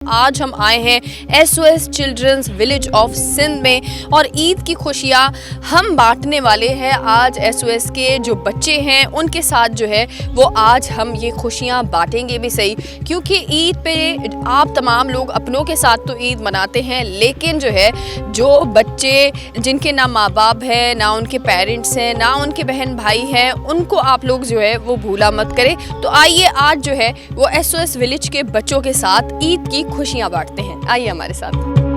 आज हम आए हैं SOS childrens village of Sindh में और ईद की खुशियाँ हम बांटने वाले हैं। आज SOS के जो बच्चे हैं उनके साथ जो है वो आज हम ये खुशियाँ बांटेंगे भी सही, क्योंकि ईद पे आप तमाम लोग अपनों के साथ तो ईद मनाते हैं, लेकिन जो है जो बच्चे जिनके ना माँ बाप हैं, ना उनके पेरेंट्स हैं, ना उनके बहन भाई हैं, उनको आप लोग जो है वो भूला मत करें। तो आइए आज जो है वो SOS विलेज के बच्चों के साथ ईद की खुशियाँ बांटते हैं। आइए हमारे साथ।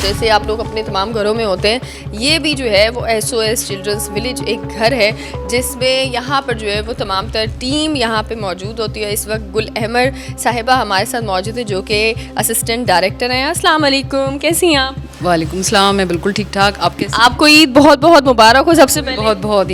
जैसे आप लोग अपने तमाम घरों में होते हैं, ये भी जो है वो SOS चिल्ड्रंस विलेज एक घर है जिसमें यहाँ पर जो है वो तमाम तर टीम यहाँ पे मौजूद होती है। इस वक्त गुल अहमर साहिबा हमारे साथ मौजूद है जो कि असिस्टेंट डायरेक्टर हैं। अस्सलाम वालेकुम, कैसी हैं आप? वालेकुम सलाम, मैं बिल्कुल ठीक ठाक। आपके आपको ईद बहुत बहुत मुबारक हो। सबसे पहले बहुत बहुत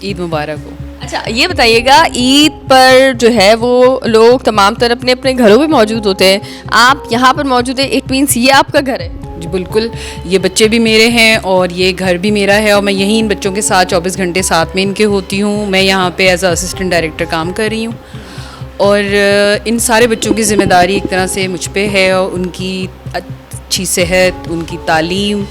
ईद मुबारक हो। अच्छा, ये बताइएगा ईद पर जो है वो लोग तमाम तरह अपने अपने घरों में मौजूद होते हैं, आप यहाँ पर मौजूद है, इट मीन्स ये आपका घर है? जी बिल्कुल, ये बच्चे भी मेरे हैं और ये घर भी मेरा है और मैं यहीं इन बच्चों के साथ 24 घंटे साथ में इनके होती हूँ। मैं यहाँ पे एज असिस्टेंट डायरेक्टर काम कर रही हूँ और इन सारे बच्चों की ज़िम्मेदारी एक तरह से मुझ पे है और उनकी अच्छी सेहत, उनकी तालीम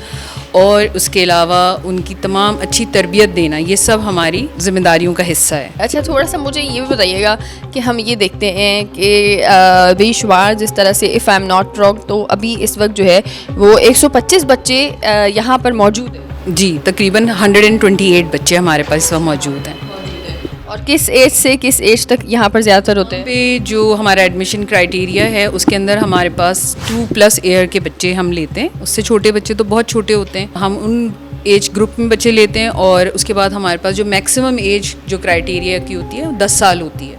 और उसके अलावा उनकी तमाम अच्छी तरबियत देना, ये सब हमारी ज़िम्मेदारियों का हिस्सा है। अच्छा, थोड़ा सा मुझे ये भी बताइएगा कि हम ये देखते हैं कि बेशुमार जिस तरह से if I am not wrong तो अभी इस वक्त जो है वो 125 बच्चे यहाँ पर मौजूद हैं। जी, तकरीबन 128 बच्चे हमारे पास इस वक्त मौजूद हैं। और किस एज से किस एज तक यहाँ पर ज़्यादातर होते हैं? पे जो हमारा एडमिशन क्राइटेरिया है उसके अंदर हमारे पास 2+ ईयर के बच्चे हम लेते हैं। उससे छोटे बच्चे तो बहुत छोटे होते हैं, हम उन एज ग्रुप में बच्चे लेते हैं। और उसके बाद हमारे पास जो मैक्सिमम एज जो क्राइटेरिया की होती है 10 साल होती है,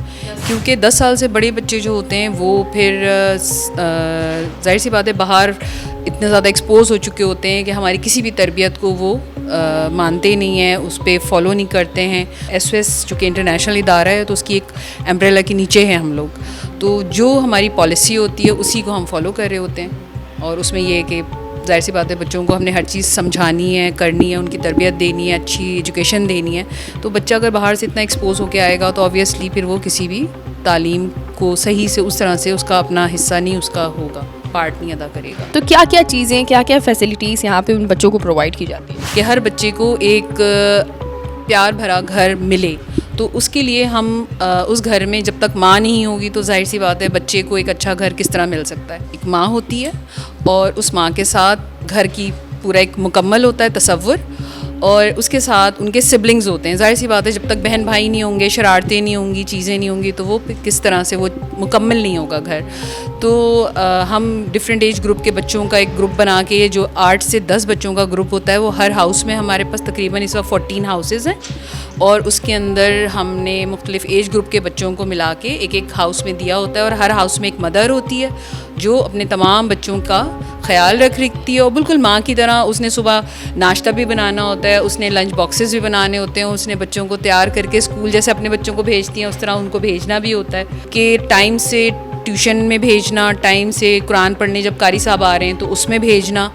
क्योंकि 10 साल से बड़े बच्चे जो होते हैं वो फिर जाहिर सी बात है बाहर इतने ज़्यादा एक्सपोज हो चुके होते हैं कि हमारी किसी भी तरबियत को वो मानते नहीं हैं, उस पर फॉलो नहीं करते हैं। SOS चूँकि इंटरनेशनल इदारा है तो उसकी एक एम्ब्रेला के नीचे हैं हम लोग, तो जो हमारी पॉलिसी होती है उसी को हम फॉलो कर रहे होते हैं। और उसमें ये है कि जाहिर सी बात है बच्चों को हमने हर चीज़ समझानी है, करनी है, उनकी तरबियत देनी है, अच्छी एजुकेशन देनी है। तो बच्चा अगर बाहर से इतना एक्सपोज होकर आएगा तो ऑब्वियसली फिर वो किसी भी तालीम को सही से उस तरह से उसका अपना हिस्सा नहीं उसका होगा, पार्ट नहीं अदा करेगा। तो क्या क्या चीज़ें, क्या क्या फैसिलिटीज़ यहाँ पे उन बच्चों को प्रोवाइड की जाती है कि हर बच्चे को एक प्यार भरा घर मिले, तो उसके लिए हम उस घर में जब तक माँ नहीं होगी तो जाहिर सी बात है बच्चे को एक अच्छा घर किस तरह मिल सकता है। एक माँ होती है और उस माँ के साथ घर की पूरा एक मुकम्मल होता है तसव्वुर, और उसके साथ उनके सिबलिंग्स होते हैं। जाहिर सी बात है जब तक बहन भाई नहीं होंगे, शरारतें नहीं होंगी, चीज़ें नहीं होंगी, तो वो किस तरह से वो मुकम्मल नहीं होगा घर। तो हम डिफरेंट एज ग्रुप के बच्चों का एक ग्रुप बना के, जो 8 से 10 बच्चों का ग्रुप होता है, वो हर हाउस में हमारे पास तकरीबन इस वक्त 14 हाउसेज़ हैं और उसके अंदर हमने मुख्तलिफ़ एज ग्रुप के बच्चों को मिला के एक एक हाउस में दिया होता है। और हर हाउस में एक मदर होती है जो अपने तमाम बच्चों का ख्याल रखती है और बिल्कुल माँ की तरह उसने सुबह नाश्ता भी बनाना होता है, उसने लंच बॉक्सेस भी बनाने होते हैं, उसने बच्चों को तैयार करके स्कूल जैसे अपने बच्चों को भेजती हैं उस तरह उनको भेजना भी होता है कि टाइम से ट्यूशन में भेजना, टाइम से कुरान पढ़ने जब कारी साहब आ रहे हैं तो उसमें भेजना।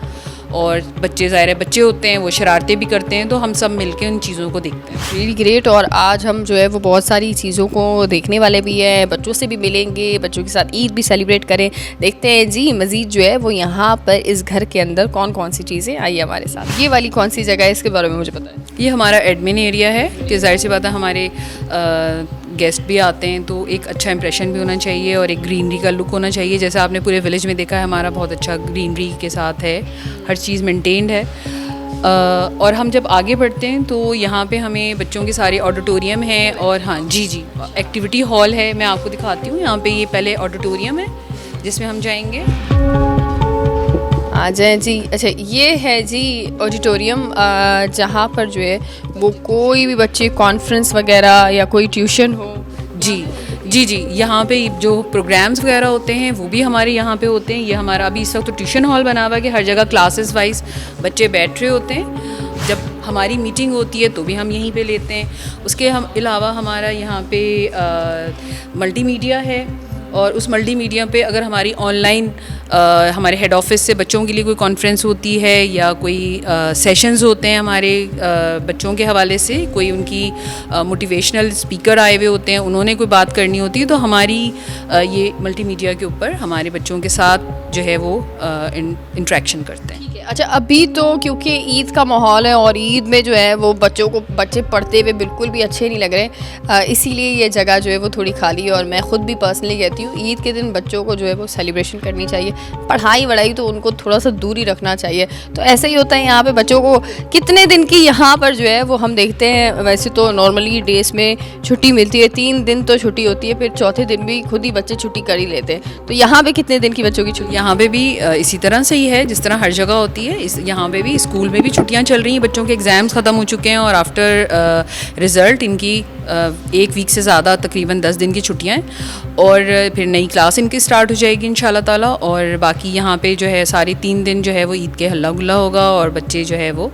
और बच्चे ज़ाहिर है बच्चे होते हैं, वो शरारतें भी करते हैं, तो हम सब मिलके उन चीज़ों को देखते हैं। Really great. और आज हम जो है वो बहुत सारी चीज़ों को देखने वाले भी हैं, बच्चों से भी मिलेंगे, बच्चों के साथ ईद भी सेलिब्रेट करें। देखते हैं जी मज़ीद जो है वो यहाँ पर इस घर के अंदर कौन कौन सी चीज़ें। आइए हमारे साथ। ये वाली कौन सी जगह है, इसके बारे में मुझे पता है। ये हमारा एडमिन एरिया है कि जाहिर सी बात है हमारे गेस्ट भी आते हैं तो एक अच्छा इंप्रेशन भी होना चाहिए और एक ग्रीनरी का लुक होना चाहिए। जैसा आपने पूरे विलेज में देखा है हमारा बहुत अच्छा ग्रीनरी के साथ है, हर चीज़ मेंटेन्ड है। और हम जब आगे बढ़ते हैं तो यहाँ पे हमें बच्चों के सारे ऑडिटोरियम हैं और हाँ जी एक्टिविटी हॉल है। मैं आपको दिखाती हूँ, यहाँ पे ये पहले ऑडिटोरियम है जिसमें हम जाएंगे। आ जाए जी। अच्छा, ये है जी ऑडिटोरियम जहाँ पर जो है वो कोई भी बच्चे कॉन्फ्रेंस वगैरह या कोई ट्यूशन हो। जी, यहाँ पे जो प्रोग्राम्स वगैरह होते हैं वो भी हमारे यहाँ पे होते हैं। ये हमारा अभी इस वक्त तो ट्यूशन हॉल बना हुआ है कि हर जगह क्लासेस वाइज बच्चे बैठ रहे होते हैं। जब हमारी मीटिंग होती है तो भी हम यहीं पे लेते हैं। उसके अलावा हमारा यहाँ पे मल्टीमीडिया है और उस मल्टीमीडिया पे अगर हमारी ऑनलाइन हमारे हेड ऑफिस से बच्चों के लिए कोई कॉन्फ्रेंस होती है या कोई सेशंस होते हैं हमारे बच्चों के हवाले से, कोई उनकी मोटिवेशनल स्पीकर आए हुए होते हैं, उन्होंने कोई बात करनी होती है, तो हमारी ये मल्टीमीडिया के ऊपर हमारे बच्चों के साथ जो है वो इंटरेक्शन करते हैं। ठीक है। अच्छा, अभी तो क्योंकि ईद का माहौल है और ईद में जो है वो बच्चे पढ़ते हुए बिल्कुल भी अच्छे नहीं लग रहे, इसीलिए ये जगह जो है वो थोड़ी खाली है। और मैं ख़ुद भी पर्सनली कहती हूँ ईद के दिन बच्चों को जो है वो सेलिब्रेशन करनी चाहिए, पढ़ाई वढ़ाई तो उनको थोड़ा सा दूर ही रखना चाहिए। तो ऐसा ही होता है यहाँ पे बच्चों को कितने दिन की यहाँ पर जो है वो हम देखते हैं, वैसे तो नॉर्मली डेज़ में छुट्टी मिलती है, 3 दिन तो छुट्टी होती है, फिर चौथे दिन भी खुद ही बच्चे छुट्टी कर ही लेते हैं। तो यहाँ पे कितने दिन की बच्चों की छुट्टी? यहाँ पे भी इसी तरह से ही है जिस तरह हर जगह होती है। यहाँ पे भी स्कूल में भी छुट्टियाँ चल रही हैं, बच्चों के एग्ज़ाम्स ख़त्म हो चुके हैं और आफ्टर रिज़ल्ट इनकी 1 वीक से ज़्यादा तकरीबन 10 दिन की छुट्टियाँ हैं और फिर नई क्लास इनकी स्टार्ट हो जाएगी इंशाल्लाह ताला। और बाकी यहाँ पे जो है सारे 3 दिन जो है वो ईद के हल्ला गुल्ला होगा और बच्चे जो है वो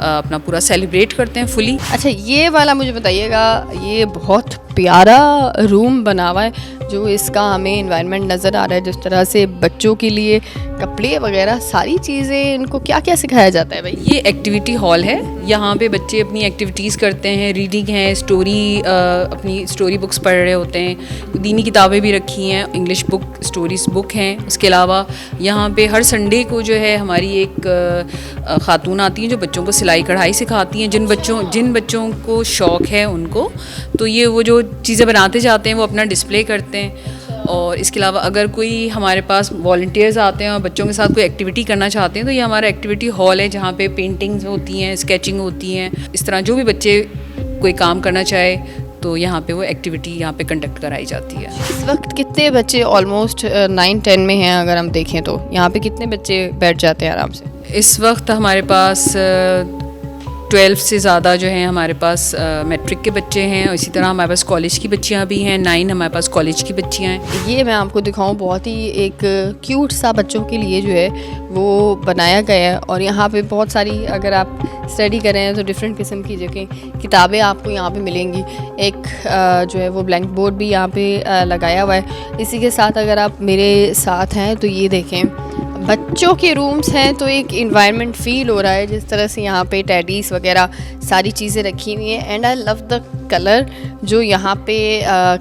अपना पूरा सेलिब्रेट करते हैं फुली। अच्छा, ये वाला मुझे बताइएगा, ये बहुत प्यारा रूम बना हुआ है, जो इसका हमें इन्वायरमेंट नज़र आ रहा है, जिस तरह से बच्चों के लिए कपड़े वगैरह सारी चीज़ें, इनको क्या क्या सिखाया जाता है भाई? ये एक्टिविटी हॉल है, यहाँ पे बच्चे अपनी एक्टिविटीज़ करते हैं, रीडिंग है, अपनी स्टोरी बुक्स पढ़ रहे होते हैं, दीनी किताबें भी रखी हैं, इंग्लिश बुक, स्टोरीज बुक हैं। उसके अलावा यहाँ पे हर संडे को जो है हमारी एक खातून आती हैं जो बच्चों को सिलाई कढ़ाई सिखाती हैं, जिन बच्चों को शौक़ है उनको, तो ये वो जो चीज़ें बनाते जाते हैं वो अपना डिस्प्ले करते हैं। और इसके अलावा अगर कोई हमारे पास वॉल्टियर्स आते हैं और बच्चों के साथ कोई एक्टिविटी करना चाहते हैं तो ये हमारा एक्टिविटी हॉल है, जहाँ पे पेंटिंग्स होती हैं, स्केचिंग होती हैं, इस तरह जो भी बच्चे कोई काम करना चाहे तो यहाँ पे वो एक्टिविटी यहाँ पे कंडक्ट कराई जाती है। इस वक्त कितने बच्चे ऑलमोस्ट 9-10 में हैं अगर हम देखें तो यहाँ पे कितने बच्चे बैठ जाते हैं आराम से? इस वक्त हमारे पास 12 से ज़्यादा जो हैं हमारे पास मैट्रिक के बच्चे हैं और इसी तरह हमारे पास कॉलेज की बच्चियाँ भी हैं, 9 हमारे पास कॉलेज की बच्चियाँ हैं। ये मैं आपको दिखाऊं, बहुत ही एक क्यूट सा बच्चों के लिए जो है वो बनाया गया है। और यहाँ पे बहुत सारी, अगर आप स्टडी कर रहे हैं तो डिफरेंट किस्म की जगह किताबें आपको यहाँ पे मिलेंगी। एक जो है वो ब्लैंक बोर्ड भी यहाँ पे लगाया हुआ है। इसी के साथ अगर आप मेरे साथ हैं तो ये देखें, बच्चों के रूम्स हैं तो एक इन्वायरमेंट फ़ील हो रहा है, जिस तरह से यहाँ पे टेडीज़ वगैरह सारी चीज़ें रखी हुई हैं। And I love the colour, जो यहाँ पे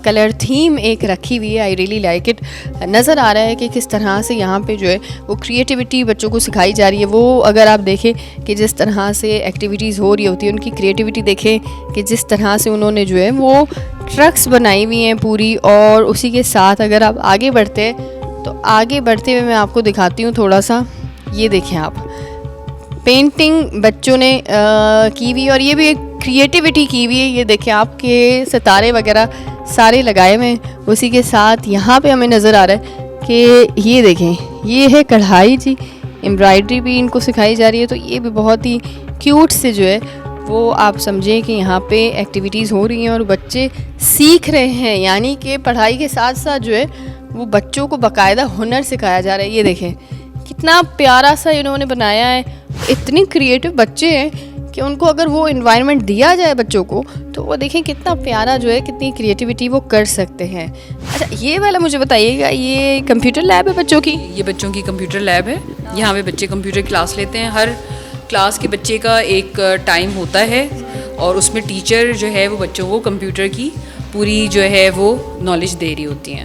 कलर थीम एक रखी हुई है, आई रियली लाइक इट। नज़र आ रहा है कि किस तरह से यहाँ पे जो है वो क्रिएटिविटी बच्चों को सिखाई जा रही है। वो अगर आप देखें कि जिस तरह से एक्टिविटीज़ हो रही होती है, उनकी क्रिएटिविटी देखें कि जिस तरह से उन्होंने जो है वो ट्रक्स बनाई हुई हैं पूरी। और उसी के साथ अगर आप आगे बढ़ते हैं तो आगे बढ़ते हुए मैं आपको दिखाती हूँ थोड़ा सा। ये देखें आप, पेंटिंग बच्चों ने की हुई और ये भी एक क्रिएटिविटी की हुई है। ये देखें आपके सितारे वगैरह सारे लगाए हुए हैं। उसी के साथ यहाँ पे हमें नज़र आ रहा है कि ये देखें, ये है कढ़ाई जी, एम्ब्रॉयडरी भी इनको सिखाई जा रही है। तो ये भी बहुत ही क्यूट से जो है वो आप समझें कि यहाँ पे एक्टिविटीज़ हो रही हैं और बच्चे सीख रहे हैं, यानी कि पढ़ाई के साथ साथ जो है वो बच्चों को बाकायदा हुनर सिखाया जा रहा है। ये देखें कितना प्यारा सा इन्होंने बनाया है। इतनी क्रिएटिव बच्चे हैं कि उनको अगर वो इन्वायरमेंट दिया जाए बच्चों को तो वो देखें कितना प्यारा जो है, कितनी क्रिएटिविटी वो कर सकते हैं। अच्छा, ये वाला मुझे बताइएगा, ये कंप्यूटर लैब है बच्चों की? ये बच्चों की कंप्यूटर लैब है। यहाँ पे बच्चे कंप्यूटर क्लास लेते हैं। हर क्लास के बच्चे का एक टाइम होता है और उसमें टीचर जो है वो बच्चों को कंप्यूटर की पूरी जो है वो नॉलेज दे रही होती हैं।